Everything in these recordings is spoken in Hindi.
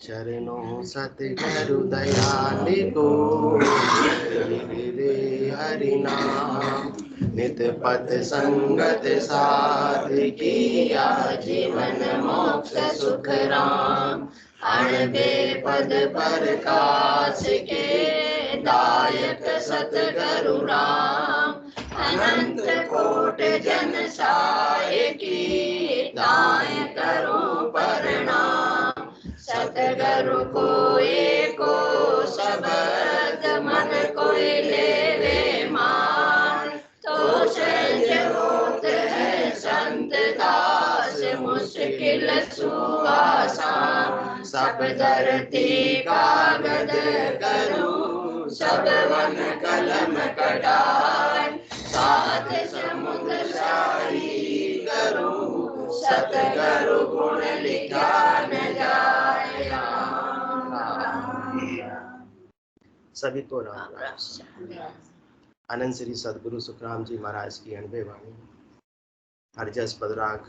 चरणों सतगुरु दयाल को रे हरि नाम। नित पथ संगत साध किया जीवन मोक्ष सुख राम। अणबे पद प्रकाश के दायक सतगुरु राम। अनंत कोट जन साय की दाय करूं प्रणाम। सतगुरु को एको शब्द मन कोई लेवे मान। तो सहज होत है संत दास मुश्किल सुआसान। सब धरती कागज करूं सब वन कलम कटाए। सात समुद्र शाही करूं सतगुरु गुण लिखा न जाए। सभी को राम राम। आनंद श्री सदगुरु सुखराम जी महाराज की 90 वाणी। हरजस पदराग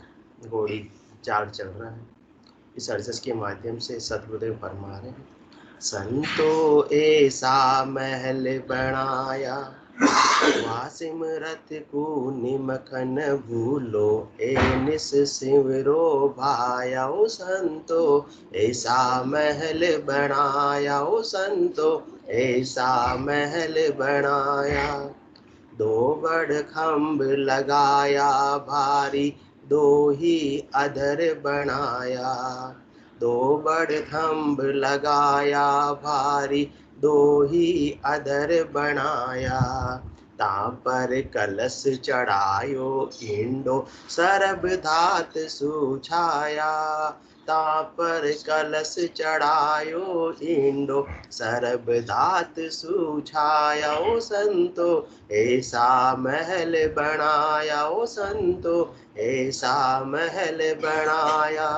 घोड़ी चाल चल रहा है। इस हरजस के माध्यम से सदगुरुदेव फरमा रहे हैं, संतो ऐसा महल बनाया वासिमरथ को निमखन भूलो। ए निस सिमरो भाया ओ संतो ऐसा महल बनाया ओ संतो ऐसा महल बनाया। दो बड़ खम्भ लगाया भारी दो ही अधर बनाया। दो बड़ खम्भ लगाया भारी दो ही अधर बनाया। ता पर कलश चढ़ायो इंडो सरब धात सुछाया। ता पर कलश चढ़ायो इंडो सरब धात सुछाया। ओ संतो ऐसा महल बनाया ओ संतो ऐसा महल बनाया।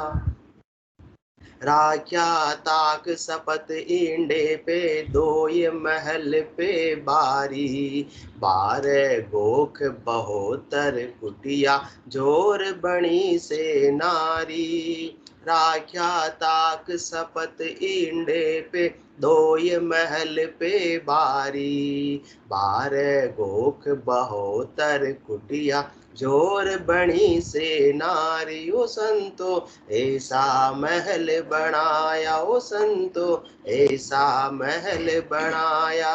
राख्या ताक सपत इंडे पे दो ये महल पे बारी। 12 गोख बहोतर कुटिया जोर बणी से नारी। राख्या ताक सपत इंडे पे दो ये महल पे बारी। 12 गोख बहोतर कुटिया जोर बणी से नारी। ओ संतो ऐसा महल बनाया ओ संतो ऐसा महल बनाया।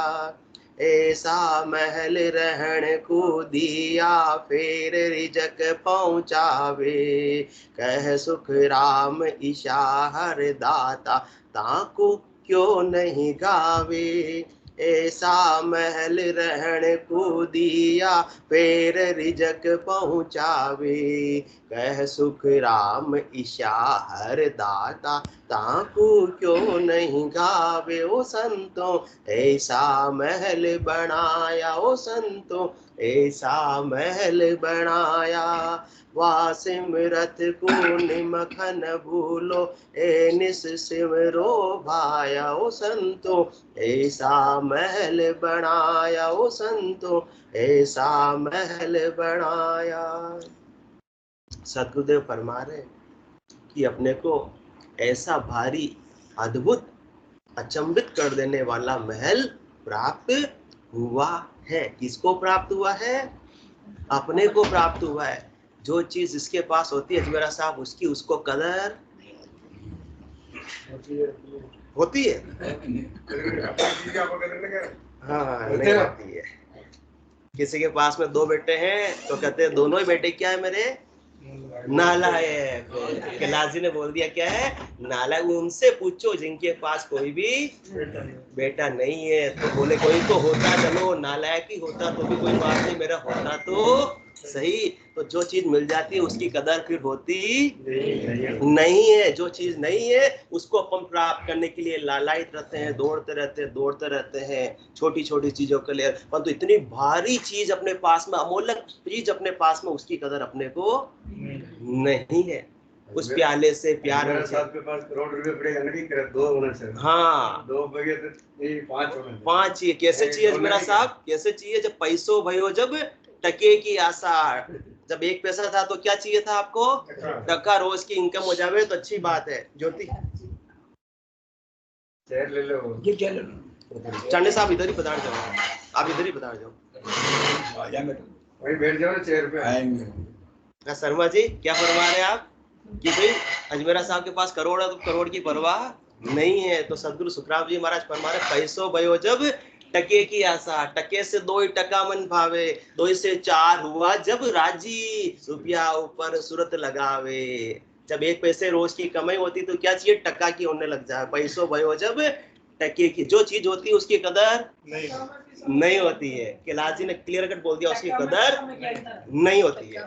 ऐसा महल रहन को दिया फेर रिजक पहुँचावे। कह सुख राम ईशा हर दाता ताको क्यों नहीं गावे। ऐसा महल रहन को दिया फेर रिजक पहुँचावे। कह सुख राम ईशा हर दाता ताकू क्यों नहीं गावे। ओ संतो ऐसा महल बनाया ओ संतो ऐसा महल बनाया। वासिमरथ को निमखन भूलो ए निस सिमरो भाया। ओ संतो ऐसा महल बनाया ओ संतो ऐसा महल बनाया। सतगुरुदेव फरमा रहे कि अपने को ऐसा भारी अद्भुत अचंभित कर देने वाला महल प्राप्त हुआ है। किसको प्राप्त हुआ है? अपने को प्राप्त हुआ है। जो चीज जिसके पास होती है मेरा साहब उसकी उसको कदर होती है। हाँ नहीं होती है। किसी के पास में 2 बेटे हैं तो कहते हैं दोनों ही बेटे क्या है मेरे नालायक। कैलाशी ने बोल दिया क्या है नालायक। उनसे पूछो जिनके पास कोई भी बेटा नहीं है। तो बोले कोई तो होता चलो नालायक ही होता तो भी कोई बात नहीं मेरा होता तो सही। तो जो चीज मिल जाती है उसकी कदर फिर होती नहीं है। जो चीज नहीं है उसको अपन प्राप्त करने के लिए लालायित रहते हैं दौड़ते रहते हैं छोटी छोटी चीजों के लिए। परंतु इतनी भारी चीज अपने पास में अमूल्य चीज अपने पास में उसकी कदर अपने को नहीं है। उस प्याले से प्यार के पास करोड़ रुपए पड़ेगा नहीं कर 2 होना चाहिए। हाँ 2 बगे तो 5 होना चाहिए। 5 चाहिए। कैसे चाहिए मेरा साहब? कैसे चाहिए? जब पैसों भयो जब टके की आशा। जब 1 पैसा था तो क्या चाहिए था आपको? टका। रोज की इनकम हो जावे तो अच्छी बात है। ज्योति चेयर ले लो, ये क्या ले लो? चांडे साहब इधर ही पधार जाओ, आप इधर ही पधार जाओ, वही बैठ जाओ ना चेयर पे। आएंगे। शर्मा जी क्या फरमा रहे हैं आप कि भाई अजमेरा साहब के पास करोड़ है तो करोड़ की परवाह नहीं है। तो सदगुरु सुखराम जी महाराज फरमा रहे पैसों भयो जब टके की आशा, टके से 2 टका मन भावे, 2 से 4 हुआ जब राजी, रुपया ऊपर सूरत लगावे। जब 1 पैसे रोज की कमाई होती तो क्या चाहिए, टका की होने लग जाए। पैसों भयो जब टके की, जो चीज होती है उसकी कदर नहीं होती है। कैलाश जी ने क्लियर कट बोल दिया, उसकी कदर नहीं होती है।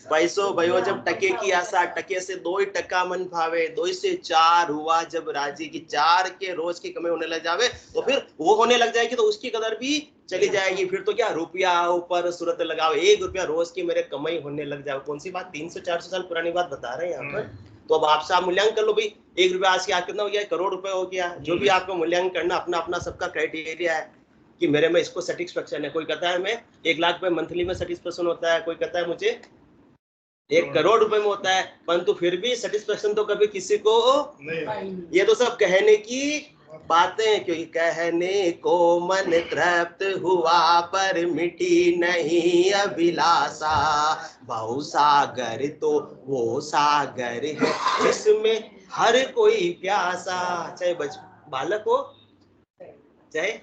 पैसों भयो जब टके की आशा, टके से 2 टका मन भावे, 2 से 4 हुआ जब राजी की, 4 के रोज की कमाई होने लग जावे तो फिर वो होने लग जाएगी तो उसकी कदर भी चली जाएगी। फिर तो क्या, रुपया ऊपर सूरत लगावे, 1 रुपया रोज की मेरे कमाई होने लग जाए। कौन सी बात, 300-400 साल पुरानी बात बता रहे हैं यहाँ पर। तो अब आप साहब मूल्यांकन कर लो भाई, 1 रुपया आज के आज कितना हो गया, करोड़ रुपए हो गया। जो भी आपको मूल्यांकन करना, अपना अपना सबका क्राइटेरिया है कि मेरे में इसको सेटिस्फेक्शन है। कोई कहता है मैं 1 लाख रुपए मंथली में सेटिस्फेक्शन होता है, कोई कहता है मुझे 1 करोड़ रुपए में होता है, परंतु फिर भी सेटिस्फेक्शन तो कभी किसी को नहीं। ये तो सब कहने की बातें, क्योंकि कहने को मन तृप्त हुआ पर मिटी नहीं अभिलाषा। बहु सागर तो वो सागर है जिसमें हर कोई प्यासा, चाहे बालक हो चाहे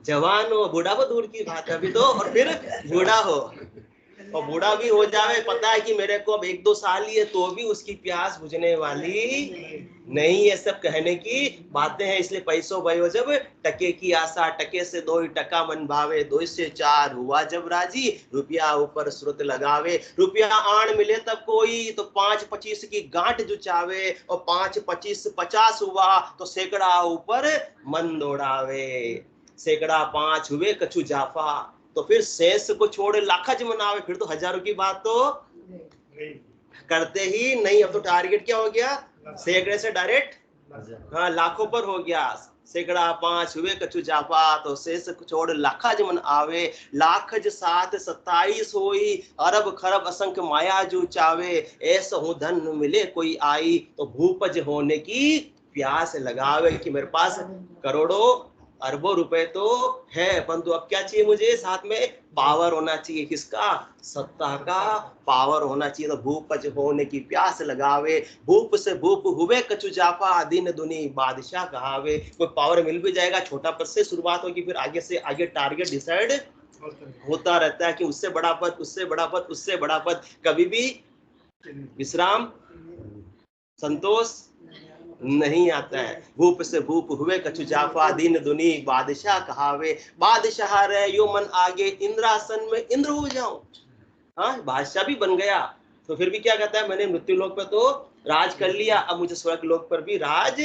जवान हो, बूढ़ा हो दूर की बात है अभी तो, और फिर बूढ़ा हो, और बूढ़ा भी हो जावे, पता है कि मेरे को अब 1-2 साल ही है, तो भी उसकी प्यास बुझने वाली नहीं है। सब कहने की बातें हैं। इसलिए पैसों भयो जब टके की आशा, टके से 2 टका मन भावे, 2 से 4 हुआ जब राजी, रुपया ऊपर सूरत लगावे। रुपया आण मिले तब कोई तो 5-25 की गांठ जुचावे, और 5-25 50 हुआ तो सैकड़ा ऊपर मन दौड़ावे। सैकड़ा 5 हुए कछु जाफा, तो फिर शेष को छोड़ लाखज मनावे। फिर तो हजारों की बात तो करते ही नहीं। अब तो टारगेट क्या हो गया, सैकड़े से डायरेक्ट लाखों पर हो गया। सैकड़ा 5 हुए कछु जाफा, तो शेष को छोड़ लाखज मन आवे। लाखज 7 27 होई, अरब खरब असंख्य माया जो चावे। ऐसा हूँ धन मिले कोई आई, तो भूपज होने की प्यास लगावे। कि मेरे पास करोड़ों अरबों रुपए तो है, परंतु अब क्या चाहिए मुझे, साथ में पावर होना चाहिए। किसका, सत्ता का पावर होना चाहिए। तो भूपज होने की प्यास लगावे। भूप से भूप हुए कछु जाफा, दिन दुनी बादशाह कहावे। कोई पावर मिल भी जाएगा, छोटा पद से शुरुआत होगी, फिर आगे से आगे टारगेट डिसाइड होता रहता है कि उससे बड़ा पद, उससे बड़ा पद, उससे बड़ा पद। कभी भी विश्राम संतोष नहीं आता है। भूप से भूप हुए कछु जाफा, दिन दुनी बादशाह कहावे। बादशाह रहे यो मन आगे, इंद्रासन में इंद्र हो जाऊं। हाँ, बादशाह भी बन गया तो फिर भी क्या कहता है, मैंने मृत्यु लोक पे तो राज कर लिया, अब मुझे स्वर्ग लोक पर भी राज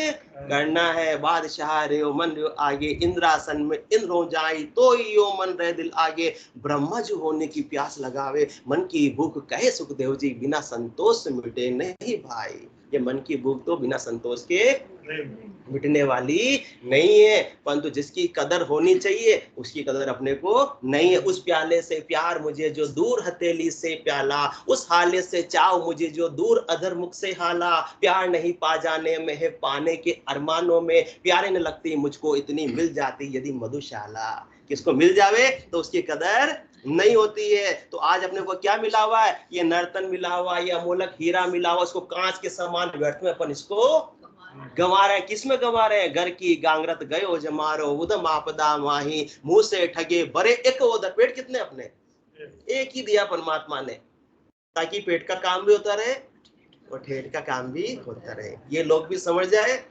करना है। बादशाह रे यो मन रे आगे, इंद्रासन में इंद्र हो जाए, तो यो मन रहे दिल आगे। ब्रह्मज होने की प्यास लगावे, मन की भूख कहे सुखदेव जी, बिना संतोष मिटे नहीं भाई। ये मन की भूख तो बिना संतोष के मिटने वाली नहीं है, परंतु जिसकी कदर होनी चाहिए उसकी कदर अपने को नहीं है। उस प्याले से प्यार मुझे जो दूर हथेली से प्याला, उस हाले से चाव मुझे जो दूर अधर मुख से हाला। प्यार नहीं पा जाने में है पाने के अरमानों में, प्यारे न लगती मुझको इतनी मिल जाती यदि मधुशाला। किसको मिल जावे तो उसकी कदर नहीं होती है। तो आज अपने को क्या मिला हुआ है, ये नर्तन मिला हुआ, ये अमोलक हीरा मिला हुआ, इसको कांच के समान व्यर्थ में अपन इसको गंवा रहे हैं। किसमें गंवा रहे हैं, घर की गांगरत गयो जमारो, उदम आपदा माही, मुंह से ठगे बरे एक उधर। पेट कितने अपने, एक ही दिया परमात्मा ने, ताकि पेट का काम भी होता रहे और ठेठ का काम भी होता रहे। ये लोग भी समझ जाए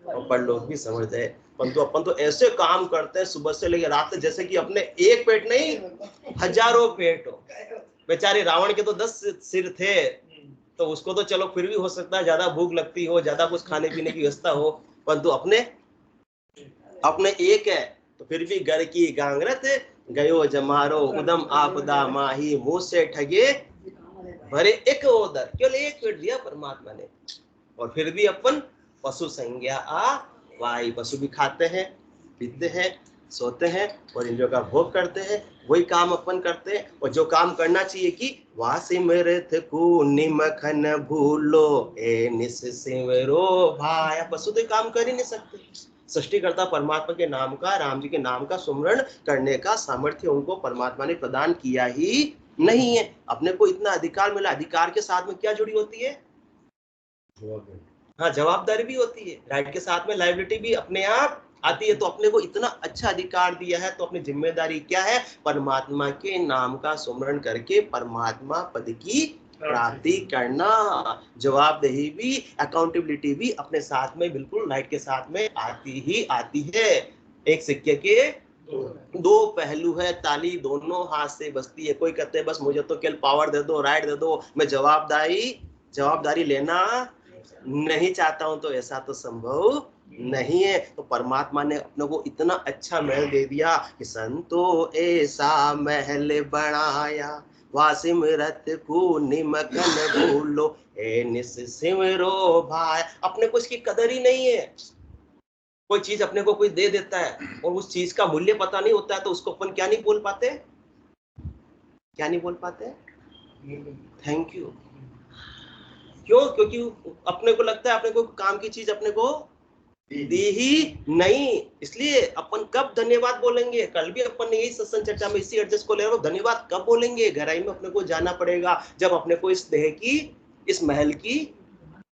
और पर लोग भी समझ जाए। परंतु अपन तो ऐसे काम करते हैं सुबह से लेकर रात तक, जैसे कि अपने एक पेट नहीं हजारों पेट हो। बेचारे रावण के तो 10 सिर थे, तो उसको तो चलो फिर भी हो सकता है ज्यादा भूख लगती हो, ज्यादा कुछ खाने पीने की व्यवस्था हो, परंतु अपने एक है। तो फिर भी घर की गांगरत गयो जमारो, उदम आपदा माही, मुंह से ठगे भरे एक उदर। केवल एक पेट दिया परमात्मा ने, और फिर भी अपन पशु संज्ञा आ वाई। पशु भी खाते हैं पीते हैं, सोते हैं और इंद्रियों का भोग करते हैं, वही काम अपन करते हैं। और जो काम करना चाहिए कि वासिमृत को निमखन भूलो ए निस सिमरो भाया, पशु तो काम कर ही नहीं सकते। सृष्टिकर्ता परमात्मा के नाम का, राम जी के नाम का सुमरण करने का सामर्थ्य उनको परमात्मा ने प्रदान किया ही नहीं है। अपने को इतना अधिकार मिला, अधिकार के साथ में क्या जुड़ी होती है? हाँ, जवाबदारी भी होती है। राइट के साथ में लायबिलिटी भी अपने आप आती है। तो अपने को इतना अच्छा अधिकार दिया है, तो अपनी जिम्मेदारी क्या है? परमात्मा के नाम का सुमरण करके परमात्मा पद की प्राप्ति करना। जवाबदेही भी, अकाउंटेबिलिटी भी अपने साथ में बिल्कुल राइट के साथ में आती ही आती है। एक सिक्के के दो पहलू है, ताली दोनों हाथ से बजती है। कोई कहते हैं बस मुझे तो केवल पावर दे दो, राइट दे दो, मैं जवाबदारी लेना नहीं चाहता हूं, तो ऐसा तो संभव नहीं है। तो परमात्मा ने अपने को इतना अच्छा महल दे दिया कि संतो ऐसा महल बनाया, वासिमरत को निमखन भूलो ए निस सिमरो भाई। अपने को इसकी कदर ही नहीं है। कोई चीज अपने को कोई दे देता है और उस चीज का मूल्य पता नहीं होता है, तो उसको अपन क्या नहीं बोल पाते? Thank you. क्यों? क्योंकि अपने को लगता है अपने को काम की चीज अपने को दी ही नहीं। इसलिए अपन कब धन्यवाद बोलेंगे? कल भी अपन ने यही सत्संग चर्चा में इसी एडजस्ट को ले रहा हूं, धन्यवाद कब बोलेंगे? गहराई में अपने को जाना पड़ेगा, जब अपने को इस देह की, इस महल की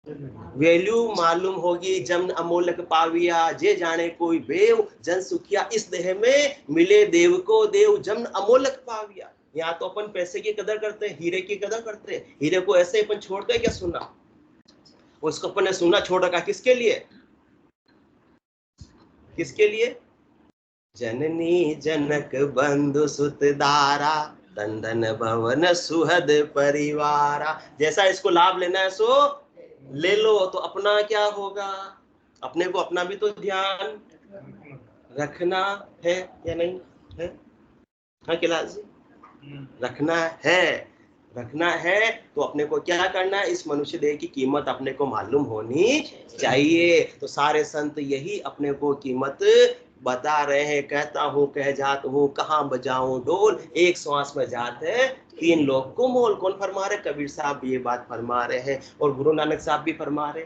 वैल्यू मालूम होगी। जन अमोलक पाविया जे जाने कोई बेव, जन सुखिया इस देह में मिले देव को देव, जन अमोलक पाविया। यहाँ तो अपन पैसे की कदर करते हैं, हीरे की कदर करते हैं। हीरे को ऐसे अपन छोड़ते हैं क्या? सुना, उसको अपन ने सुना छोड़ रखा, किसके लिए? किसके लिए? जननी जनक बंधु सुत दारा, तंदन भवन सुहद परिवारा। जैसा इसको लाभ लेना है सो ले लो। तो अपना क्या होगा? अपने को अपना भी तो ध्यान रखना है या नहीं है? हाँ कैलाश जी, रखना है। तो अपने को क्या करना है? इस मनुष्य देह की कीमत अपने को मालूम होनी चाहिए। तो सारे संत यही अपने को कीमत बता रहे हैं। कहता हूँ कह जात हूँ, कहाँ बजाऊं ढोल, एक श्वास में जात है तीन लोग को मोल। कौन फरमा रहे? कबीर साहब ये बात फरमा रहे हैं, और गुरु नानक साहब भी फरमा रहे।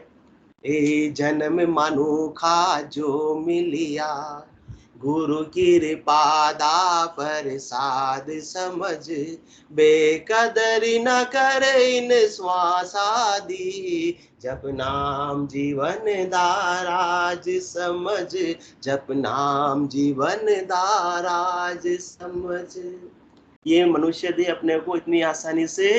ए जन्म मनुखा जो मिलिया, गुरु कृपा दा प्रसाद समझ, बेकदर न कर इन श्वासादी, जप नाम जीवन दाराज समझ, जप नाम जीवन दाराज समझ। ये मनुष्य देह अपने को इतनी आसानी से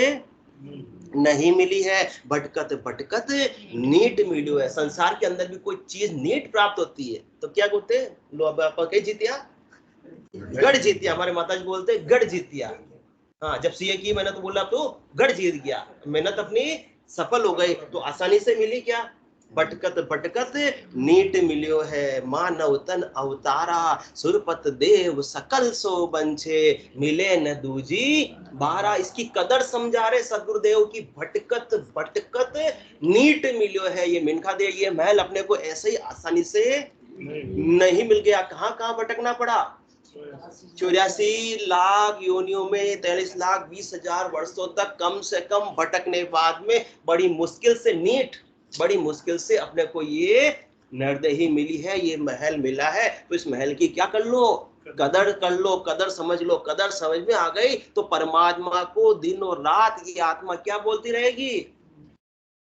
नहीं मिली है, भटकत भटकत नीट मिली है। संसार के अंदर भी कोई चीज नीट प्राप्त होती है तो क्या बोलते हैं? लो अब आप कहीं जीतिया, गढ़ जीतिया। हमारे माताजी बोलते हैं गढ़ जीतिया। हाँ, जब सीए की मैंने तो बोला तो गढ़ जीत गया, मेहनत अपनी सफल हो गई। तो आसानी से मिली क्या? भटकत भटकत नीट मिलियो है, मानव तन अवतारा, सुरपत देव सकल सो बंछे, मिले न दूजी बारा। इसकी कदर समझा रहे सदगुरुदेव की। भटकत भटकत नीट मिलियो है। ये मिनखा दे, ये महल अपने को ऐसे ही आसानी से नहीं मिल गया। कहाँ कहाँ भटकना पड़ा? 84 लाख योनियों में 43,20,000 वर्षों तक कम से कम भटकने बाद में बड़ी मुश्किल से नीट, बड़ी मुश्किल से अपने को ये नरदेही मिली है, ये महल मिला है। तो इस महल की क्या कर लो? कदर कर लो, कदर समझ लो। कदर समझ में आ गई तो परमात्मा को दिन और रात ये आत्मा क्या बोलती रहेगी?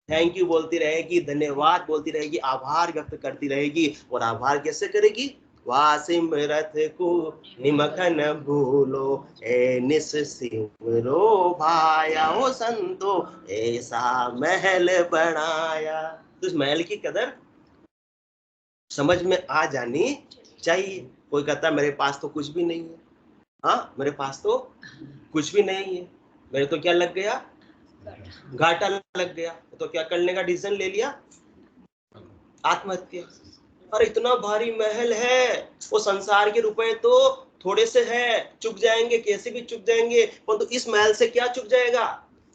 थैंक यू बोलती रहेगी, धन्यवाद बोलती रहेगी, आभार व्यक्त करती रहेगी। और आभार कैसे करेगी? वासिमरत को निमखन भूलो ए निस सिमरो भाया, हो संतो ऐसा महल बनाया। तो इस महल की कदर समझ में आ जानी चाहिए। कोई कहता मेरे पास तो कुछ भी नहीं है। हाँ, मेरे पास तो कुछ भी नहीं है, मेरे तो क्या लग गया? घाटा लग गया। तो क्या करने का डिसीजन ले लिया? आत्महत्या। और इतना भारी महल है, वो संसार के रुपए तो थोड़े से है, चुक जाएंगे, कैसे भी चुक जाएंगे, परंतु इस महल से क्या चुक जाएगा?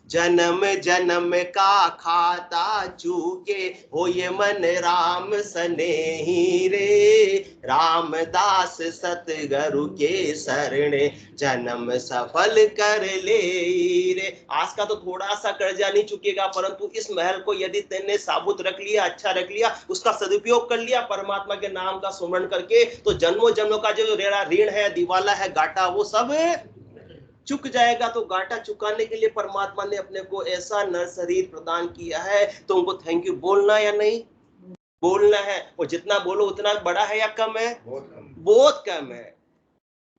जन्म जन्म का खाता चूके हो ये मन राम सनेही रे, रामदास सतगुरु के शरणे जन्म सफल कर ले रे। आज का तो थोड़ा सा कर्जा नहीं चुकेगा, परंतु इस महल को यदि तेने साबुत रख लिया, अच्छा रख लिया, उसका सदुपयोग कर लिया परमात्मा के नाम का सुमरण करके, तो जन्मों जन्मों का जो ऋण है, दिवाला है, घाटा, वो सब चुक जाएगा। तो घाटा चुकाने के लिए परमात्मा ने अपने को ऐसा नर शरीर प्रदान किया है, तो उनको थैंक यू बोलना या नहीं बोलना है? और जितना बोलो उतना बड़ा है या कम है? बहुत कम है।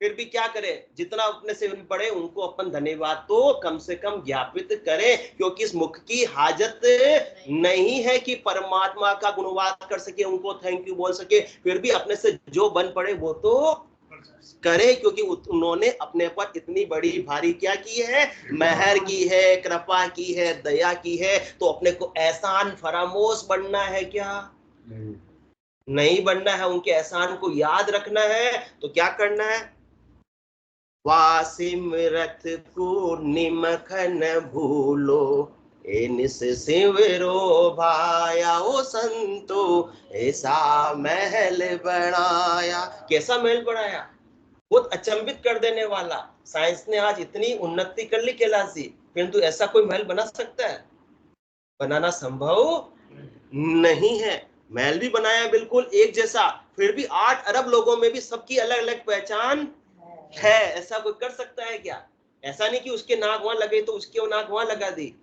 फिर भी क्या करें, जितना अपने से बड़े उनको अपन धन्यवाद तो कम से कम ज्ञापित करें, क्योंकि इस मुख की हाजत नहीं है कि परमात्मा का गुणवाद कर सके, उनको थैंक यू बोल सके। फिर भी अपने से जो बन पड़े वो तो करे, क्योंकि उन्होंने अपने पर इतनी बड़ी भारी क्या की है, मेहर की है, कृपा की है, दया की है। तो अपने को एहसान फरामोश बनना है क्या? नहीं बनना है। उनके एहसान को याद रखना है। तो क्या करना है? वासिमरथ को निमख न भूलो, ए निस सिमरो भाया ओ संतो, ऐसा महल बनाया। कैसा महल बनाया? बहुत अचंभित कर देने वाला। साइंस ने आज इतनी उन्नति कर ली कैलाश जी, परंतु ऐसा कोई महल बना सकता है? बनाना संभव नहीं है। महल भी बनाया बिल्कुल एक जैसा, फिर भी 8 अरब लोगों में भी सबकी अलग अलग पहचान है। ऐसा कोई कर सकता है क्या? ऐसा नहीं कि उसके नाक वहां लगे तो उसके नाक वहां लगा दी,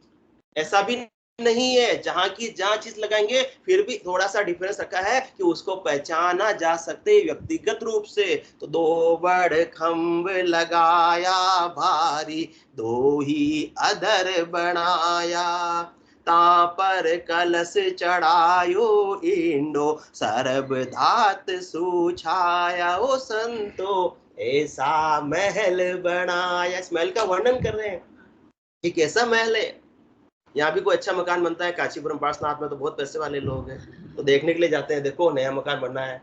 ऐसा भी नहीं है। जहां की जहां चीज लगाएंगे फिर भी थोड़ा सा डिफरेंस रखा है कि उसको पहचाना जा सकते व्यक्तिगत रूप से। तो 2 बड़ खंभ लगाया भारी, 2 ही अधर बनाया, ता पर कलश चढ़ायो इंडो, सरब धात सुछाया ओ संतो, ऐसा महल बनाया। इस महल का वर्णन कर रहे हैं कि कैसा महल है। यहाँ भी कोई अच्छा मकान बनता है, काशीपुरम पार्श्वनाथ में तो बहुत पैसे वाले लोग हैं, तो देखने के लिए जाते हैं, देखो नया मकान बनना है,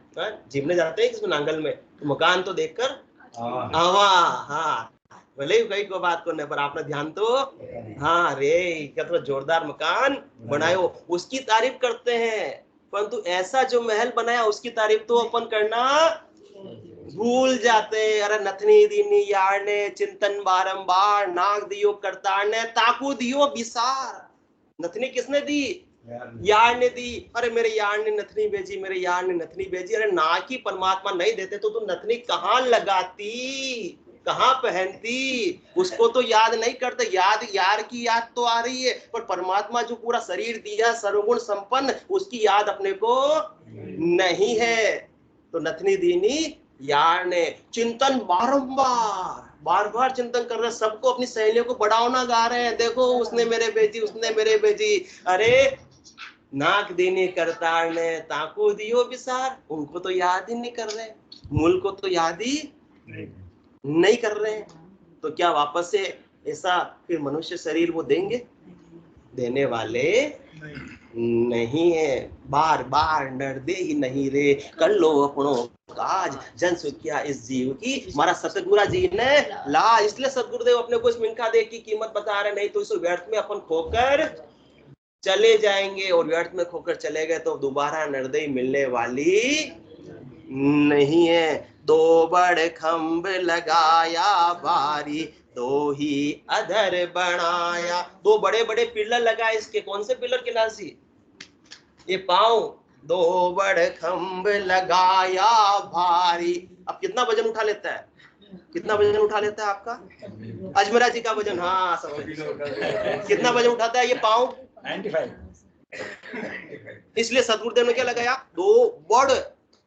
जीवने जाते हैं किसमें नांगल में, तो मकान तो देखकर हाँ, भले ही कई को बात करने पर आपने ध्यान तो हाँ रे, कितना जोरदार मकान बनायो, उसकी तारीफ करते हैं। परंतु ऐसा जो महल बनाया उसकी तारीफ तो अपन करना भूल जाते। अरे नथनी दीनी यार ने चिंतन बारंबार, नाग दियो करतार ने ताकू दियो विसार। नथनी किसने दी? यार ने दी। अरे मेरे यार ने नथनी भेजी, मेरे यार ने नथनी भेजी। अरे नाग की परमात्मा नहीं देते तो तू नथनी कहाँ लगाती, कहाँ पहनती? उसको तो याद नहीं करते। याद यार की याद तो आ रही है, पर परमात्मा जो पूरा शरीर दिया सर्वगुण संपन्न, उसकी याद अपने को नहीं है। तो नथनी दीनी यार ने चिंतन बारंबार, बार बार चिंतन कर रहे, सबको अपनी सहेलियों को बढ़ावना गा रहे हैं, देखो उसने मेरे भेजी, उसने मेरे भेजी। अरे नाक देने करतार ने ताको दियो विसार, उनको तो याद ही नहीं कर रहे, मूल को तो याद ही नहीं कर रहे। तो क्या वापस से ऐसा फिर मनुष्य शरीर वो देंगे? देने वाले नहीं है। बार बार नर दे ही नहीं रे, कर लो अपनों काज, जन सुखिया इस जीव की। हमारा सतगुरु जी ने ला, इसलिए सतगुरुदेव अपने को इस मिनखा देह की कीमत बता रहे, नहीं तो इस व्यर्थ में अपन खोकर चले जाएंगे, और व्यर्थ में खोकर चले गए तो दोबारा नरदेही मिलने वाली नहीं है। 2 बड़ खंभ लगाया भारी, 2 ही अधर बनाया। 2 बड़े बड़े पिलर लगाए इसके। कौन से पिलर के लासी? ये पांव। 2 बड़ खंभ लगाया भारी। अब कितना वजन उठा लेता है? कितना वजन उठा लेता है आपका? अजमेरा जी का वजन, हाँ समझ। कितना वजन उठाता है ये पांव? 95। इसलिए सतगुरुदेव ने क्या लगाया? 2 बड़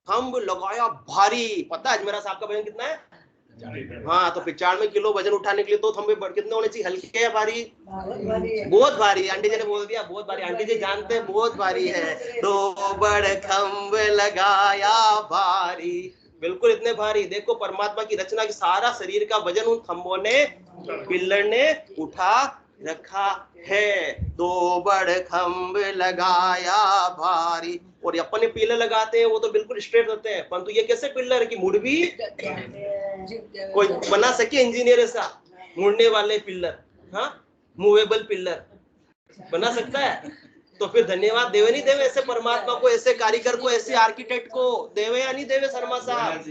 खंभ लगाया भारी। पता है अजमेरा साहब का वजन कितना है? हाँ, तो 95 किलो वजन उठाने के लिए 2 खंभे कितने होने चाहिए? हल्के या भारी? बहुत भारी। आंटी जी ने बोल दिया बहुत भारी। आंटी जी जानते हैं बहुत भारी है। 2 बड़ खंभ लगाया भारी, बिल्कुल इतने भारी। देखो परमात्मा की रचना की सारा शरीर का वजन उन खंभों ने, पिल्लर ने उठा रखा है। 2 बड़ खंभ लगाया भारी। और अपने पिल्लर लगाते हैं वो तो बिल्कुल स्ट्रेट रहते हैं, परंतु ये कैसे पिल्लर है कि मुड़ भी कोई बना सके इंजीनियर ऐसा मुड़ने वाले पिल्लर? हाँ, मूवेबल पिलर बना सकता है। तो फिर धन्यवाद देवे नहीं देवे ऐसे परमात्मा को, ऐसे कारीगर को, ऐसे आर्किटेक्ट को? देवे या नहीं देवे शर्मा साहब?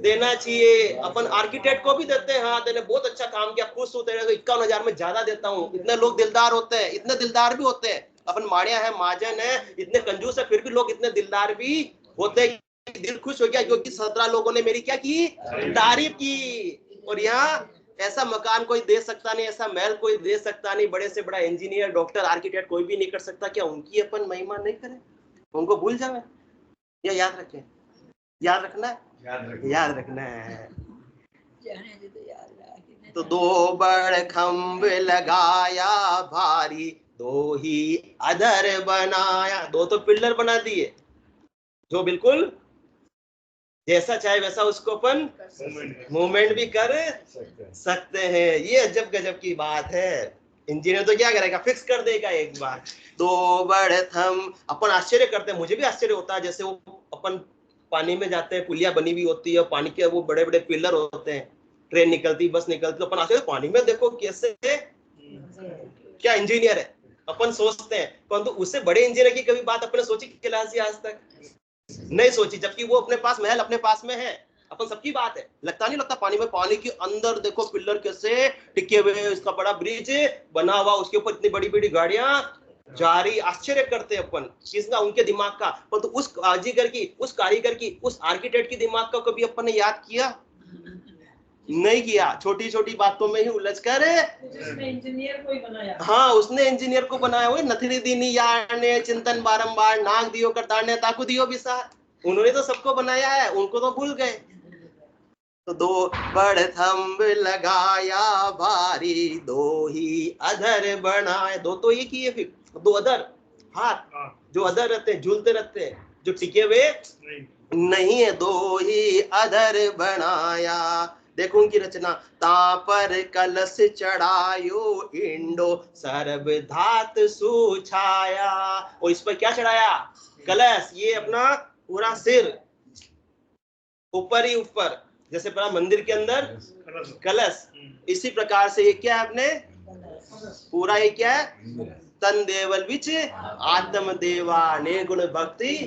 देना चाहिए। अपन आर्किटेक्ट को भी देते हैं, हाँ तेने बहुत अच्छा काम किया, खुश हो, तेरे को 51,000 में ज्यादा देता हूँ। इतने लोग दिलदार होते हैं, इतने दिलदार भी होते हैं। अपन माड़िया है, महाजन है, इतने कंजूस है, फिर भी लोग इतने दिलदार भी होते हैं। दिल खुश हो गया क्योंकि 17 लोगों ने मेरी क्या की? तारीफ की। और यहाँ ऐसा मकान कोई दे सकता नहीं, ऐसा महल कोई दे सकता नहीं, बड़े से बड़ा इंजीनियर, डॉक्टर, आर्किटेक्ट कोई भी नहीं कर सकता। क्या उनकी अपन महिमा नहीं करें, उनको भूल जावे या याद रखें? याद रखना है, याद रखना है। तो दो बड़ खंभ लगाया भारी, दो ही अधर बनाया। दो तो पिलर बना दिए, जो बिल्कुल जैसा चाहे वैसा उसको अपन मूवमेंट भी कर सकते हैं। ये अजब गजब की बात है। इंजीनियर तो क्या करेगा, फिक्स कर देगा एक बार। दो बड़ थम, अपन आश्चर्य करते हैं, मुझे भी आश्चर्य होता है। जैसे वो अपन पानी में जाते हैं, पुलिया बनी हुई होती है, पानी के वो बड़े बड़े पिलर होते हैं, ट्रेन निकलती, बस निकलती, तो अपन आश्चर्य, पानी में देखो कैसे, क्या इंजीनियर है, अपन सोचते हैं। परंतु उससे बड़े इंजीनियर की कभी बात अपने सोची कैलाश आज तक नहीं सोची, जबकि वो अपने पास महल अपने पास में है। अपन सबकी बात है, लगता नहीं लगता पानी में, पानी के अंदर देखो पिलर कैसे टिके हुए, इसका बड़ा ब्रिज बना हुआ, उसके ऊपर इतनी बड़ी बड़ी गाड़ियां जा रही। आश्चर्य करते अपन किसका, उनके दिमाग का। परंतु उस कारीगर की, उस कारीगर की, उस आर्किटेक्ट की दिमाग का कभी अपन ने याद किया? नहीं किया। छोटी छोटी बातों में ही उलझ कर उसने इंजीनियर को ही बनाया। हाँ, उसने इंजीनियर को बनाया हुआ। नथरी दीनी यार ने चिंतन बारंबार, नाग दियो करतार ने ताकू दियो बिसार। उन्होंने तो सबको बनाया है, उनको तो भूल गए। तो दो बड़ थंब लगाया भारी, दो ही अधर बनाए। दो तो ये किए, फिर दो अधर हाथ जो अधर रहते हैं, झूलते रहते हैं, जो टिके हुए नहीं है, दो ही अधर बनाया। देखो उनकी रचना, ता पर कलश चढ़ायो इंडो, सर्व धात सुछाया। और इस पर क्या चढ़ाया? कलश। ये अपना पूरा सिर ऊपर ही ऊपर, जैसे पूरा मंदिर के अंदर कलश, इसी प्रकार से ये क्या है अपने पूरा, ये क्या है? तन देवल विच आत्म देवा, निर्गुण भक्ति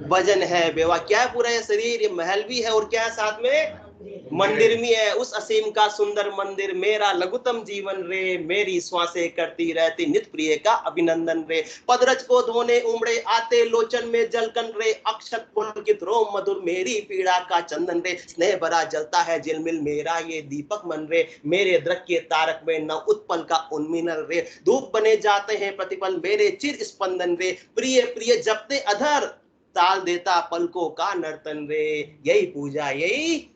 भजन है बेवा। क्या है पूरा ये शरीर? ये महल भी है, और क्या है साथ में? मंदिर भी है। उस असीम का सुंदर मंदिर, मेरा लघुतम जीवन रे, मेरी श्वासें करती रहती नित प्रिय का अभिनंदन रे। पदरज को धोने उमड़े आते, लोचन में जलकन रे, अक्षत पुलकित रोम मधुर, मेरी पीड़ा का चंदन रे। स्नेह भरा जलता है झिलमिल मेरा ये दीपक मन रे, मेरे दृक के तारक में न उत्पल का उन्मिलन रे। धूप बने जाते हैं प्रतिपल मेरे चिर स्पंदन रे, प्रिय प्रिय जपते अधर, ताल देता पलकों का नर्तन रे। यही पूजा, यही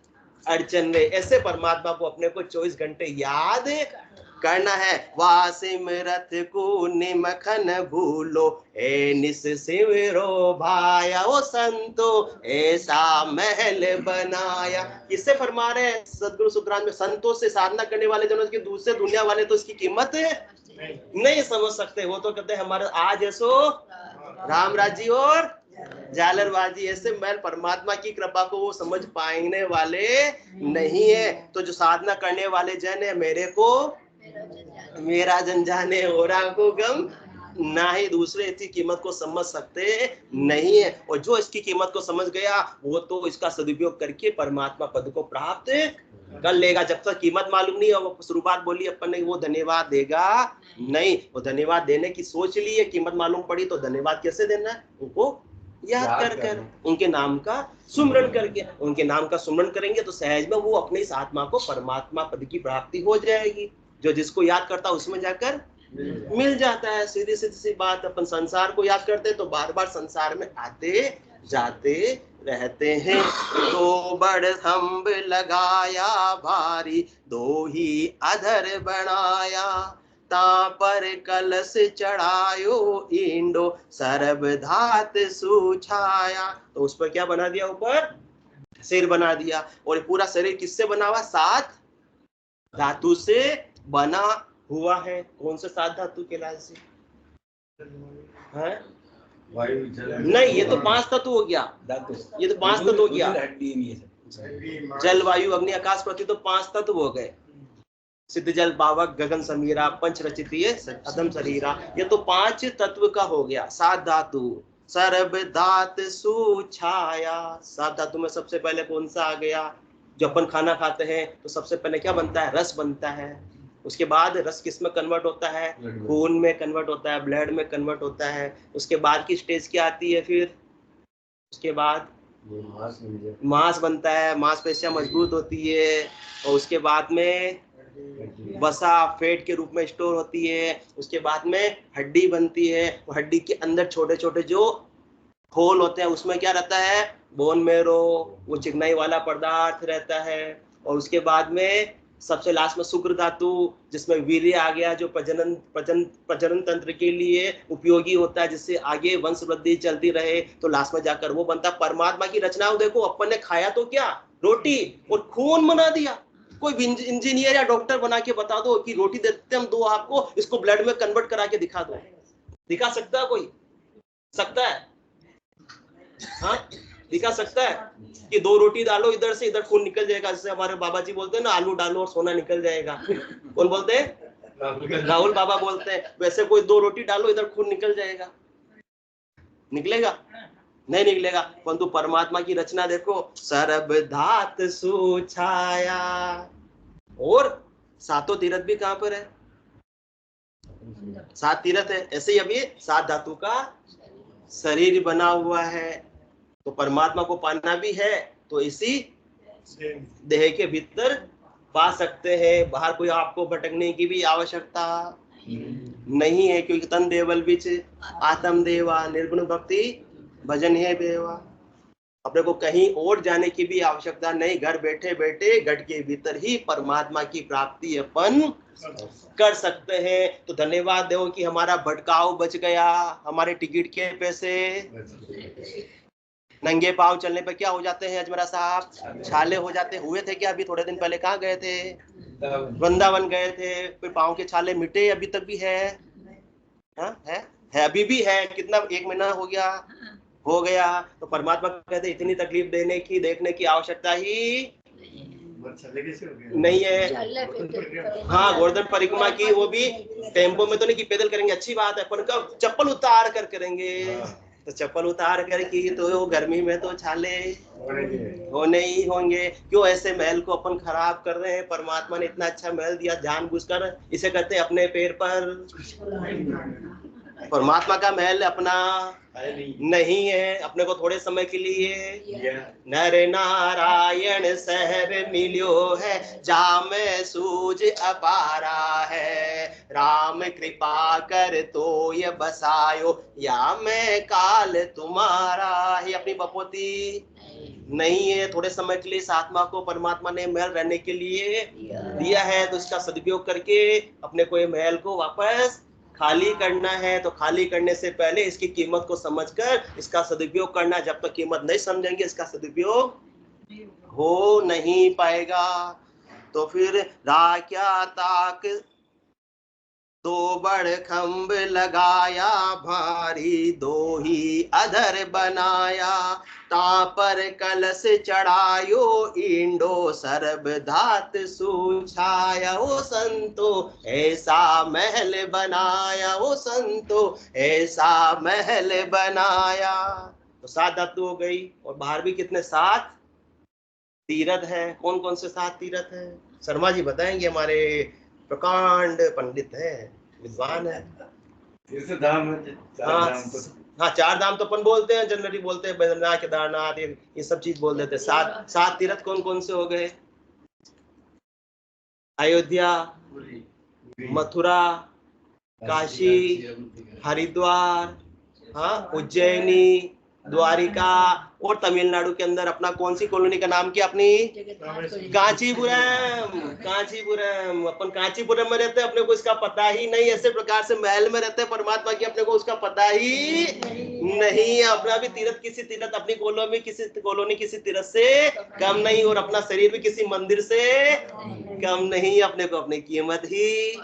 अर्चन रे। ऐसे परमात्मा को अपने को 24 घंटे याद करना है। वासिमरथ को निमखन भूलो, ए निस सिमरो भाया। ओ संतो ऐसा महल बनाया। किससे फरमा रहे हैं? सदगुरु सुखराज में संतों से, साधना करने वाले जनों की। दूसरे दुनिया वाले तो इसकी कीमत नहीं समझ सकते। वो तो कहते हैं हमारे आज ऐसो रामराजी और जालरबाजी। ऐसे महल परमात्मा की कृपा को वो समझ पाने वाले नहीं है। तो जो साधना करने वाले जन है, मेरे को मेरा जन जाने हो रहा को गम ना ही, दूसरे इसकी कीमत को समझ सकते नहीं है। और जो इसकी कीमत को समझ गया, वो तो इसका सदुपयोग करके परमात्मा पद को प्राप्त कर लेगा। जब तक कीमत मालूम नहीं, और शुरुआत बोली अपन ने, वो धन्यवाद देगा नहीं। वो धन्यवाद देने की सोच ली है, कीमत मालूम पड़ी, तो धन्यवाद कैसे देना है? उनको याद कर कर, उनके नाम का सुमरण करके। उनके नाम का सुमरण करेंगे तो सहज में वो अपने इस आत्मा को परमात्मा पद की प्राप्ति हो जाएगी। जो जिसको याद करता है उसमें जाकर मिल जाता है। सीधी सी बात। अपन संसार को याद करते हैं तो बार बार संसार में आते जाते रहते हैं। दो बड़ थंब लगाया भारी, दो ही अधर बनाया, ता पर कलश चढ़ायो इंडो, सर्व धात सुछाया। तो उस पर क्या बना दिया? ऊपर सिर बना दिया। और पूरा शरीर किससे बना हुआ? 7 धातु से बना हुआ है। कौन से 7 धातु के लाल से है? नहीं, ये तो 5 तत्व हो गया। ये तो 5 तत्व हो गया। जल वायु अग्नि आकाश पृथ्वी तो 5 तत्व हो गए। सिद्ध जल पावक गगन समीरा पंच रचितीय अदम शरीरा। ये तो 5 तत्व का हो गया। 7 धातु सर्व धात सुछाया। 7 धातु में सबसे पहले कौन सा आ गया? जो अपन खाना खाते हैं तो सबसे पहले क्या बनता है? रस बनता है। उसके बाद रस किस में कन्वर्ट होता है? खून में कन्वर्ट होता है, ब्लड में कन्वर्ट होता है। उसके बाद की स्टेज क्या आती है? फिर उसके बाद मांस बनता है, मांसपेशियां मजबूत होती है, और उसके बाद में वसा फैट के रूप में स्टोर होती है। उसके बाद में हड्डी बनती है, हड्डी के अंदर छोटे छोटे जो होल होते हैं उसमें क्या रहता है? बोन मेरो, वो चिकनाई वाला पदार्थ रहता है। और उसके बाद में सबसे लास्ट में शुक्र धातु, जिसमें वीर्य आ गया, जो प्रजनन तंत्र के लिए उपयोगी होता है, जिससे आगे वंश वृद्धि चलती रहे। तो लास्ट में जाकर वो बनता है परमात्मा की रचना। देखो अपन ने खाया तो क्या? रोटी, और खून बना दिया। कोई इंजीनियर या डॉक्टर बना के बता दो कि रोटी देते हम 2 आपको, इसको ब्लड में कन्वर्ट करा के दिखा दो। दिखा सकता है कोई? सकता है? हाँ, दिखा सकता है कि 2 रोटी डालो इधर से, इधर खून निकल जाएगा। जैसे हमारे बाबा जी बोलते हैं ना, आलू डालो और सोना निकल जाएगा। कौन बोलते हैं? राहुल बाबा बोलते हैं। वैसे कोई 2 रोटी डालो, इधर खून निकल जाएगा? निकलेगा? नहीं निकलेगा। परंतु परमात्मा की रचना देखो, सर्व धात सुछाया। और 7 तीर्थ भी कहां पर है? 7 तीर्थ है। ऐसे ही अभी 7 धातु का शरीर बना हुआ है। तो परमात्मा को पाना भी है तो इसी देह के भीतर पा सकते हैं। बाहर कोई आपको भटकने की भी आवश्यकता नहीं है, क्योंकि तन देवल बीच आत्म देवा, निर्गुण भक्ति भजन है बेवा। अपने को कहीं और जाने की भी आवश्यकता नहीं। घर बैठे बैठे घट के भीतर ही परमात्मा की प्राप्ति अपन कर सकते हैं। तो धन्यवाद दो कि हमारा भटकाव बच गया, हमारे टिकट के पैसे। नंगे पांव चलने पे क्या हो जाते हैं अजमेरा साहब? छाले हो जाते हुए थे क्या? अभी थोड़े दिन पहले कहाँ गए थे? वृंदावन गए थे। फिर पांव के छाले मिटे? अभी तक भी है? हाँ है अभी भी है। कितना? 1 महीना हो गया? हो गया। तो परमात्मा कहते इतनी तकलीफ देने की, देखने की आवश्यकता ही नहीं है। हाँ, गोवर्धन परिक्रमा की, वो भी टेम्पो में तो नहीं कि पैदल करेंगे, अच्छी बात है, पर कब चप्पल उतार कर करेंगे। तो चप्पल उतार कर की तो गर्मी में तो छाले होने ही होंगे। क्यों ऐसे महल को अपन खराब कर रहे हैं? परमात्मा ने इतना अच्छा महल दिया, जानबूझकर इसे कहते हैं अपने पैर पर। परमात्मा का महल अपना नहीं है। अपने को थोड़े समय के लिए नर नारायण शहर मिलियो है, जामे सूझ अपारा है। राम कृपा कर तो ये बसायो, या मैं काल तुम्हारा। ही अपनी बपोती नहीं है। थोड़े समय के लिए इस आत्मा को परमात्मा ने महल रहने के लिए दिया है, तो इसका सदुपयोग करके अपने को ये महल को वापस खाली करना है। तो खाली करने से पहले इसकी कीमत को समझकर इसका सदुपयोग करना। जब तक कीमत नहीं समझेंगे इसका सदुपयोग हो नहीं पाएगा। तो फिर राख्या ताक 2 बड़ खंभ लगाया, भारी 2 ही अधर बनाया। ता पर कलश चढ़ायो, ईंडो सर्व धात सुछाया। ओ संतो ऐसा महल बनाया, ओ संतो ऐसा महल बनाया। तो 7 धातु हो गई। और बाहर भी कितने? 7 तीर्थ है। कौन कौन से 7 तीर्थ है? शर्मा जी बताएंगे, हमारे प्रकांड पंडित है, विद्वान है। हाँ, 4 धाम तो अपन बोलते हैं, जनरली बोलते हैं, बद्रीनाथ, केदारनाथ, ये सब चीज बोल देते हैं। 7 तीर्थ कौन कौन से हो गए? अयोध्या, मथुरा, काशी, हरिद्वार, हाँ, उज्जैनी, द्वारिका। और तमिलनाडु के अंदर अपना कौन सी कॉलोनी का नाम क्या? अपनी कांचीपुरम। कांचीपुरम, अपन कांचीपुरम में रहते हैं, अपने को इसका पता ही नहीं। ऐसे प्रकार से महल में रहते हैं परमात्मा की, अपने को उसका पता ही नहीं, अपना भी तीर्थ किसी तीर्थ, अपनी कॉलोनी किसी तीर्थ से कम नहीं, और अपना शरीर भी किसी मंदिर से कम नहीं। अपने को अपनी कीमत ही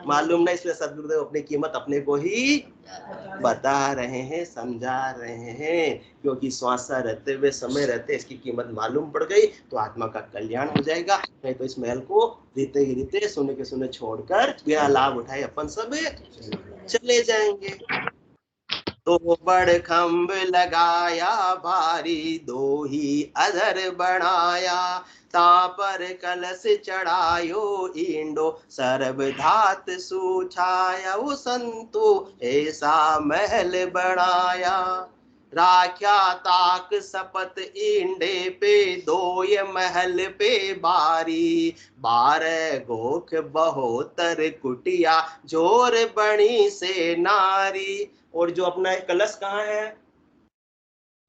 मालूम नहीं, इसलिए सदगुरुदेव अपनी कीमत अपने को ही बता रहे हैं, समझा रहे हैं, क्योंकि श्वास रहते हुए समय रहते इसकी कीमत मालूम पड़ गई तो आत्मा का कल्याण हो जाएगा। नहीं तो इस महल को रीते ही रीते सुने के सुने छोड़कर बिना लाभ उठाए अपन सब चले जाएंगे। तो बड़ खम्भ लगाया भारी, दो ही अधर बनाया, ता पर कलश चढ़ायो ईंडो, सर्व धात सुछाया, वो संतो ऐसा महल बनाया। राख्या ताक सपत ईंडे पे, दो ये महल पे बारी, 12 गोख बहोतर कुटिया, जोर बणी से नारी। और जो अपना कलश कहाँ है?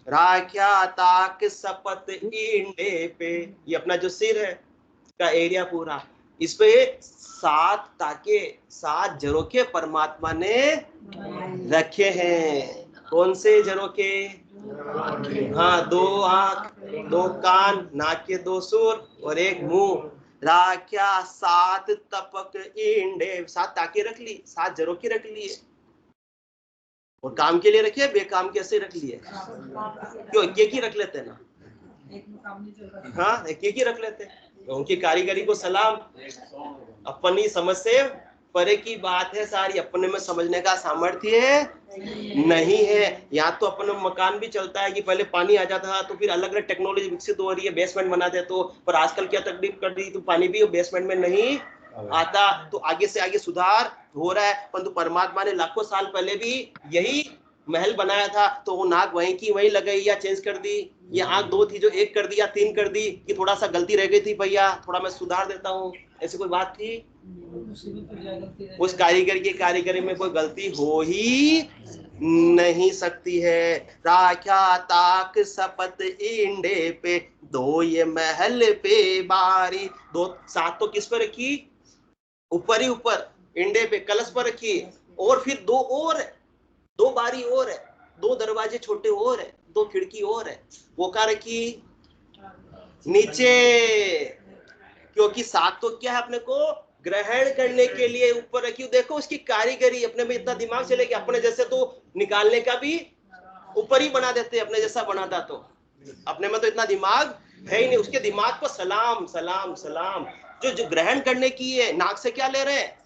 राख्या ताक सपत ईंडे पे, ये अपना जो सिर है का एरिया पूरा, इस पे 7 ताके 7 झरोखे परमात्मा ने रखे हैं। कौन से झरोखे? हाँ, 2 आंख, 2 कान, नाक के 2 सुर और 1 मुंह। राख्या 7 तपक ईंडे, 7 ताके रख ली, 7 झरोखे रख लिए। और काम के लिए रखिए, बेकाम कैसे रख लिए? क्यों एक ही रख लेते ना? हाँ, एक ही रख लेते। तो उनकी कारीगरी को सलाम। अपनी समझ से परे की बात है सारी, अपने में समझने का सामर्थ्य नहीं है। यहाँ तो अपने मकान भी चलता है कि पहले पानी आ जाता था तो फिर अलग अलग टेक्नोलॉजी विकसित हो रही है, बेसमेंट बना दे तो, पर आजकल क्या तकलीफ कर रही, तो पानी भी बेसमेंट में नहीं आता, तो आगे से आगे सुधार हो रहा है। परंतु परमात्मा ने लाखों साल पहले भी यही महल बनाया था, तो वो नाक वहीं की वहीं लगाई या चेंज कर दी? ये आंख 2 थी जो 1 कर दी या 3 कर दी कि थोड़ा सा गलती रह गई थी भैया, थोड़ा मैं सुधार देता हूँ, ऐसी कोई बात थी? उस कारीगर की कारीगरी में कोई गलती हो ही नहीं सकती है। राख्या ताक सपत ईंडे पे, 2 ये महल पे बारी। 2 7 तो किस पर रखी? ऊपर ही ऊपर इंडे पे, कलश पर रखी। और फिर 2 और है, 2 बारी और है, 2 दरवाजे छोटे और है, 2 खिड़की और है। वो कहाँ रखी? नीचे। क्योंकि 7 तो क्या है अपने को ग्रहण करने के लिए ऊपर रखी। देखो उसकी कारीगरी, अपने में इतना दिमाग चले कि अपने जैसे तो निकालने का भी ऊपर ही बना देते, अपने जैसा बनाता तो। अपने में तो इतना दिमाग है ही नहीं। उसके दिमाग को सलाम सलाम सलाम। जो ग्रहण करने की है, नाक से क्या ले रहे हैं?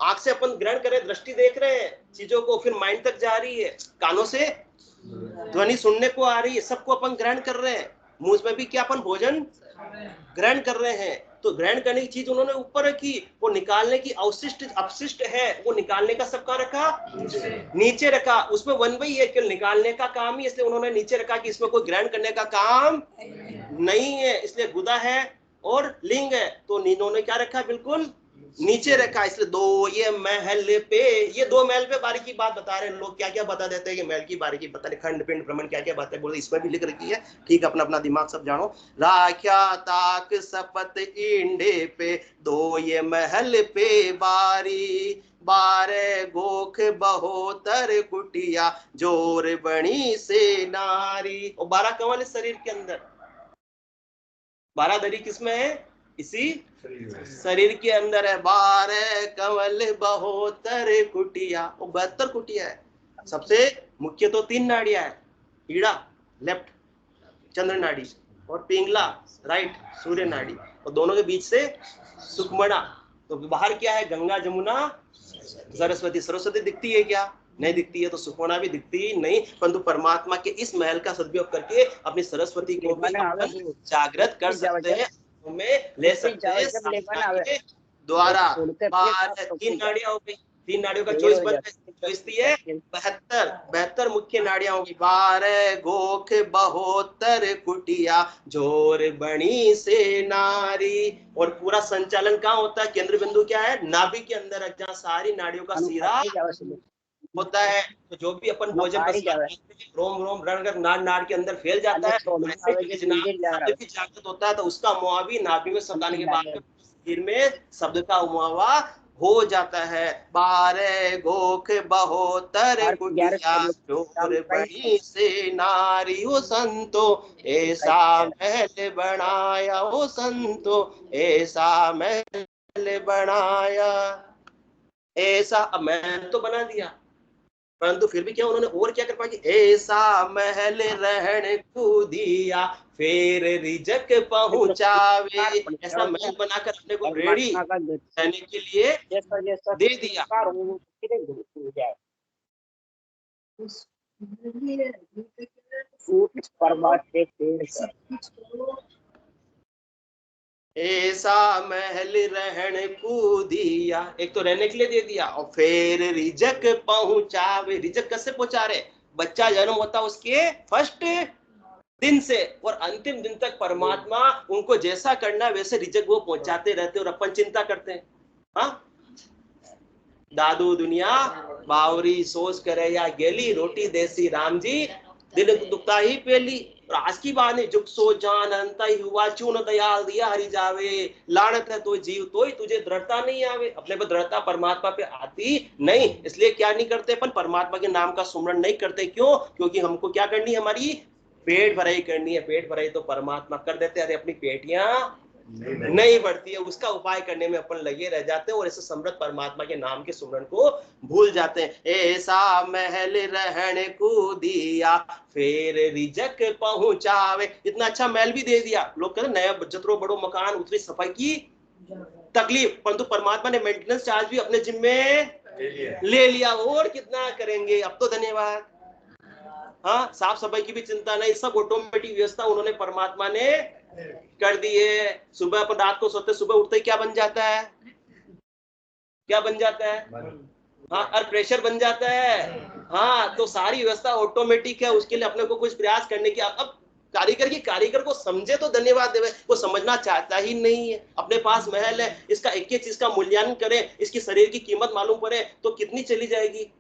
आंख से अपन ग्रहण कर रहे हैं, दृष्टि देख रहे हैं चीजों को, फिर माइंड तक जा रही है, कानों से ध्वनि सुनने को आ रही है, सबको अपन ग्रहण कर रहे हैं। मुंह में भी क्या अपन भोजन ग्रहण कर रहे हैं। तो ग्रहण करने की चीज उन्होंने ऊपर रखी, वो निकालने की अवशिष्ट अपशिष्ट है, वो निकालने का सबका रखा नीचे रखा। उसमें वन वे है कि निकालने का काम ही, इसलिए उन्होंने नीचे रखा कि इसमें कोई ग्रहण करने का काम नहीं है। इसलिए गुदा है और लिंग है, तो इन्होंने क्या रखा? बिल्कुल नीचे रखा। इसलिए 2 ये महल पे, ये 2 महल पे बारीकी बात बता रहे हैं लोग। क्या क्या बता देते हैं कि महल की बारीकी बता रहे, खंड पिंड भ्रमण क्या क्या बातें बोलते, इसमें भी लिख रखी है। ठीक, अपना अपना दिमाग सब जानो। राख्या ताक सपत ईंडे पे, 2 ये महल पे बारी, 12 गोख बहोतर कुटिया, जोर बणी से नारी। और 12 कंवल इस शरीर के अंदर, 12 दरी किसमें है? इसी शरीर के अंदर है। 12 कंवल बहोतर कुटिया, वो 72 कुटिया है। सबसे मुख्य तो 3 नाड़ियां है, ईड़ा लेफ्ट चंद्र नाड़ी और पिंगला राइट सूर्य नाड़ी, और दोनों के बीच से सुखमणा। तो बाहर क्या है? गंगा जमुना सरस्वती। सरस्वती दिखती है क्या? नहीं दिखती है, तो सुखमणा भी दिखती नहीं। परंतु परमात्मा के इस महल का सदुपयोग करके अपनी सरस्वती को भी जागृत कर सकते हैं, में ले सकते हैं के द्वारा। 3 नाड़ियां हो गई, 3 नाड़ियों का चॉइस बन गया। है 72 मुख्य नाड़ियां होगी। 12 गोख बहोतर कुटिया, जोर बणी से नारी। और पूरा संचालन कहाँ होता है? केंद्र बिंदु क्या है? नाभि के अंदर, जहाँ सारी नाड़ियों का सीरा होता है। तो जो भी अपन भोजन रोम रोम रण नाड़ नाड़ के अंदर फैल जाता है, भी जागृत होता है, तो उसका मुआवी नाभि में शब्द आने के बाद शरीर में शब्द का मुआवा हो जाता है। 12 गोख बहोत्तर गुड़िया चोर बड़ी से नारी हो संतो, ऐसा महल बनाया हो संतो, ऐसा महल बनाया। ऐसा महल तो बना दिया, परंतु फिर भी क्या उन्होंने और क्या कर पाएंगे? ऐसा महल रहने को दिया, फिर रिजक पहुंचावे। ऐसा महल बनाकर अपने को रेडी रहने के लिए दे दिया। ऐसा महल रहने को दिया, एक तो रहने के लिए दे दिया, और फिर रिजक पहुंचावे। रिजक कैसे पहुंचा रहे? बच्चा जन्म होता उसके फर्स्ट दिन से और अंतिम दिन तक परमात्मा उनको जैसा करना वैसे रिजक वो पहुंचाते रहते, और अपन चिंता करते हैं। हाँ, दादू दुनिया बावरी सोच करे या गेली, रोटी देसी राम जी दिल दुखता ही पेली। और आज की बात है, जुग सो जान अंत ही हुआ, चून दयाल दिया हरि जावे, लानत है तो जीव तो ही तुझे दृढ़ता नहीं आवे। अपने पे दृढ़ता परमात्मा पे आती नहीं, इसलिए क्या नहीं करते अपन? परमात्मा के नाम का सुमरण नहीं करते। क्यों? क्योंकि हमको क्या करनी है? हमारी पेट भराई करनी है। पेट भराई तो परमात्मा कर देते, अरे अपनी पेटियां नहीं बढ़ती है, उसका उपाय करने में अपन लगे रह जाते हैं, और ऐसे समृद्ध परमात्मा के नाम के सुमरण को भूल जाते हैं। ऐसा महल रहने को दिया, फिर रिजक पहुंचावे। इतना अच्छा महल भी दे दिया, लोग कहते नया जतरो बड़ो मकान उतरी सफाई की तकलीफ, परंतु परमात्मा ने मेंटेनेंस चार्ज भी अपने जिम्मे ले लिया। और कितना करेंगे? अब तो धन्यवाद। हाँ, साफ सफाई की भी चिंता नहीं, सब ऑटोमेटिक व्यवस्था उन्होंने परमात्मा ने कर दी है। सुबह अपन रात को सोते, सुबह उठते ही क्या बन जाता है? क्या बन जाता है? हाँ, और प्रेशर बन जाता है। हाँ, तो सारी व्यवस्था ऑटोमेटिक है, उसके लिए अपने को कुछ प्रयास करने की। अब कारीगर को समझे तो धन्यवाद देवे, वो समझना चाहता ही नहीं है। अपने पास महल है, इसका एक एक चीज का मूल्यांकन करे, इसकी शरीर की कीमत मालूम पड़े तो कितनी चली जाएगी।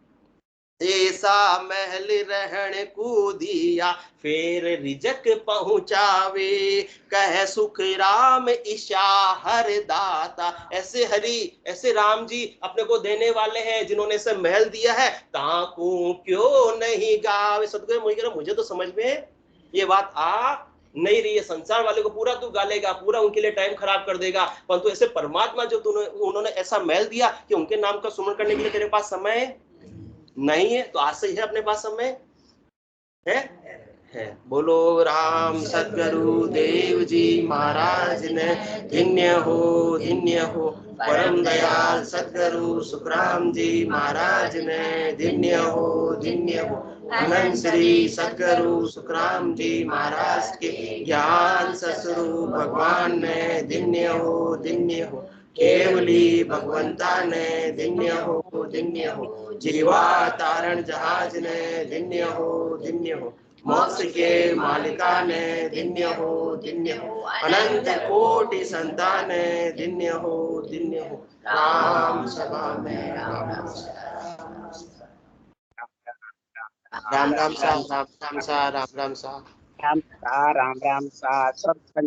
ऐसा महल रहने को दिया, फिर रिजक पहुंचावे, कह सुख राम ईशा हर दाता। ऐसे हरि, ऐसे राम जी अपने को देने वाले हैं, जिन्होंने से महल दिया है, ताकू क्यों नहीं गावे। सदगुरु मुझे तो समझ में ये बात आ नहीं रही है। संसार वाले को पूरा तू गालेगा, पूरा उनके लिए टाइम खराब कर देगा, परंतु ऐसे परमात्मा जो उन्होंने ऐसा महल दिया कि उनके नाम का सुमरण करने के लिए तेरे पास समय नहीं है, तो आज से ही है अपने पास समय है। बोलो राम सद्गुरु देव जी महाराज ने धन्य हो। परम दयाल सद्गुरु सुखराम जी महाराज ने धन्य हो। अनंत श्री सद्गुरु सुखराम जी महाराज के ज्ञान ससुरु भगवान ने धन्य हो। केवली भगवंता ने धन्य हो। जीवा तारण जहाज ने धन्य हो। मोक्ष के मालिका ने धन्य हो। अनंत कोटि संतान ने धन्य हो। राम सभा में राम राम सा। राम राम सा सब